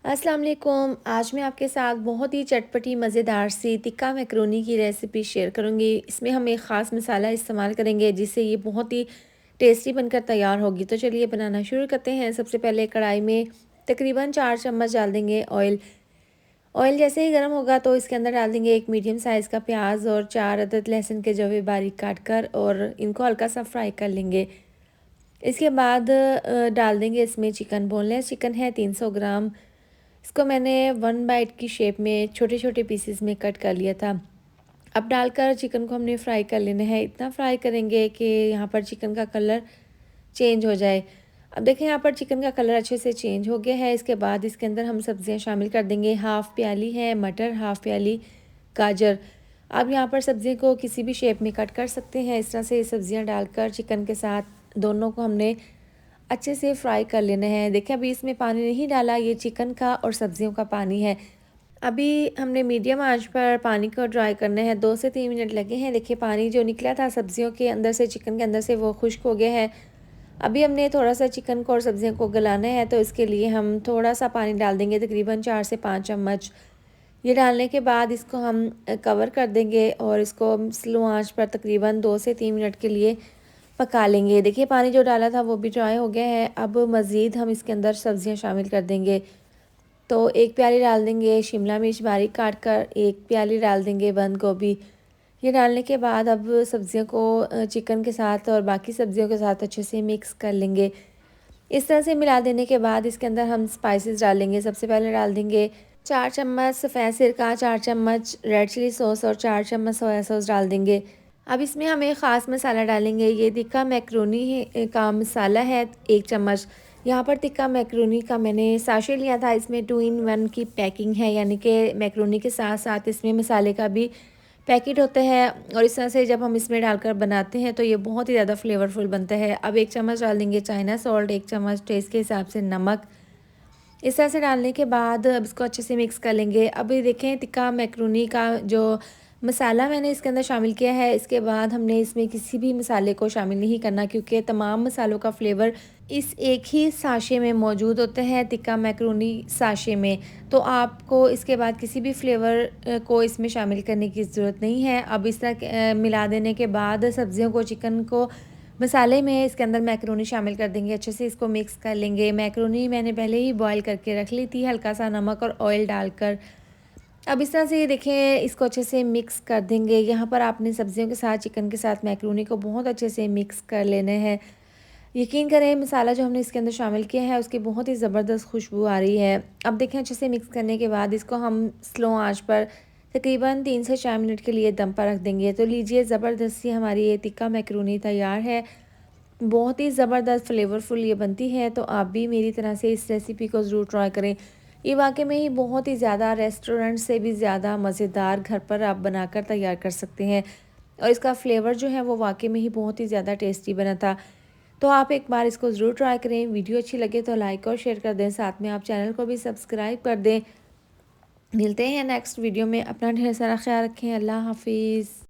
अस्सलाम वालेकुम। आज मैं आपके साथ बहुत ही चटपटी मज़ेदार सी टिक्का मैकरोनी की रेसिपी शेयर करूँगी। इसमें हम एक ख़ास मसाला इस्तेमाल करेंगे जिससे ये बहुत ही टेस्टी बनकर तैयार होगी। तो चलिए बनाना शुरू करते हैं। सबसे पहले कढ़ाई में तकरीबन 4 चम्मच डाल देंगे ऑयल। ऑयल जैसे ही गर्म होगा तो इसके अंदर डाल देंगे एक मीडियम साइज़ का प्याज और 4 अदद लहसुन के जवे बारीक काट कर और इनको हल्का सा फ्राई कर लेंगे। इसके बाद डाल देंगे इसमें चिकन। बोनलेस चिकन है 300 ग्राम। इसको मैंने 1 बाइट की शेप में छोटे-छोटे पीसेस में कट कर लिया था। अब डालकर चिकन को हमने फ्राई कर लेना है। इतना फ्राई करेंगे कि यहाँ पर चिकन का कलर चेंज हो जाए। अब देखें यहाँ पर चिकन का कलर अच्छे से चेंज हो गया है। इसके बाद इसके अंदर हम सब्जियाँ शामिल कर देंगे। हाफ़ प्याली है मटर, हाफ़ प्याली गाजर। आप यहाँ पर सब्ज़ी को किसी भी शेप में कट कर सकते हैं। इस तरह से सब्जियाँ डालकर चिकन के साथ दोनों को हमने अच्छे से फ्राई कर लेना है। देखिए अभी इसमें पानी नहीं डाला, ये चिकन का और सब्जियों का पानी है। अभी हमने मीडियम आंच पर पानी को ड्राई करना है। 2 से 3 मिनट लगे हैं। देखिए पानी जो निकला था सब्जियों के अंदर से, चिकन के अंदर से, वो खुश्क हो गया है। अभी हमने थोड़ा सा चिकन को और सब्जियों को गलाना है, तो इसके लिए हम थोड़ा सा पानी डाल देंगे, तकरीबन 4 से 5 चम्मच। ये डालने के बाद इसको हम कवर कर देंगे और इसको स्लो आंच पर तकरीबन 2 से 3 मिनट के लिए पका लेंगे। देखिए पानी जो डाला था वो भी ड्राई हो गया है। अब मज़ीद हम इसके अंदर सब्जियां शामिल कर देंगे। तो 1 प्याली डाल देंगे शिमला मिर्च बारीक काट कर, 1 प्याली डाल देंगे बंद गोभी। ये डालने के बाद अब सब्जियों को चिकन के साथ और बाकी सब्जियों के साथ अच्छे से मिक्स कर लेंगे। इस तरह से मिला देने के बाद इसके अंदर हम स्पाइसेस डालेंगे। सबसे पहले डाल देंगे 4 चम्मच सफ़ेद सिरका, 4 चम्मच रेड चिली सॉस और 4 चम्मच सोया सॉस डाल देंगे। अब इसमें हम एक ख़ास मसाला डालेंगे। ये टिक्का मैकरोनी का मसाला है 1 चम्मच। यहाँ पर टिक्का मैकरोनी का मैंने साशे लिया था। इसमें 2 इन 1 की पैकिंग है, यानी कि मैकरोनी के साथ साथ इसमें मसाले का भी पैकेट होता है और इस तरह से जब हम इसमें डालकर बनाते हैं तो ये बहुत ही ज़्यादा फ्लेवरफुल बनता है। अब 1 चम्मच डाल देंगे चाइना सॉल्ट, 1 चम्मच टेस्ट के हिसाब से नमक। इस तरह से डालने के बाद अब इसको अच्छे से मिक्स कर लेंगे। अब ये देखें टिक्का मैकरोनी का जो मसाला मैंने इसके अंदर शामिल किया है, इसके बाद हमने इसमें किसी भी मसाले को शामिल नहीं करना, क्योंकि तमाम मसालों का फ्लेवर इस एक ही साशे में मौजूद होता है, टिक्का मैकरोनी साशे में। तो आपको इसके बाद किसी भी फ्लेवर को इसमें शामिल करने की ज़रूरत नहीं है। अब इस तरह मिला देने के बाद सब्जियों को, चिकन को मसाले में इसके अंदर मैकरोनी शामिल कर देंगे। अच्छे से इसको मिक्स कर लेंगे। मैकरोनी मैंने पहले ही बॉईल करके रख ली थी, हल्का सा नमक और ऑयल डालकर। अब इस तरह से ये देखें इसको अच्छे से मिक्स कर देंगे। यहाँ पर आपने सब्जियों के साथ, चिकन के साथ मैकरोनी को बहुत अच्छे से मिक्स कर लेने हैं। यकीन करें मसाला जो हमने इसके अंदर शामिल किया है उसकी बहुत ही ज़बरदस्त खुशबू आ रही है। अब देखें अच्छे से मिक्स करने के बाद इसको हम स्लो आंच पर तकरीबन 3 से 4 मिनट के लिए दम पर रख देंगे। तो लीजिए ज़बरदस्त सी हमारी ये टिक्का मैकरोनी तैयार है। बहुत ही ज़बरदस्त फ्लेवरफुल ये बनती है। तो आप भी मेरी तरह से इस रेसिपी को ज़रूर ट्राई करें। ये वाक़ई में ही बहुत ही ज़्यादा रेस्टोरेंट से भी ज़्यादा मज़ेदार घर पर आप बनाकर तैयार कर सकते हैं और इसका फ्लेवर जो है वो वाक़ई में ही बहुत ही ज़्यादा टेस्टी बना था। तो आप एक बार इसको ज़रूर ट्राई करें। वीडियो अच्छी लगे तो लाइक और शेयर कर दें, साथ में आप चैनल को भी सब्सक्राइब कर दें। मिलते हैं नेक्स्ट वीडियो में। अपना ढेर सारा ख्याल रखें। अल्लाह हाफ़िज़।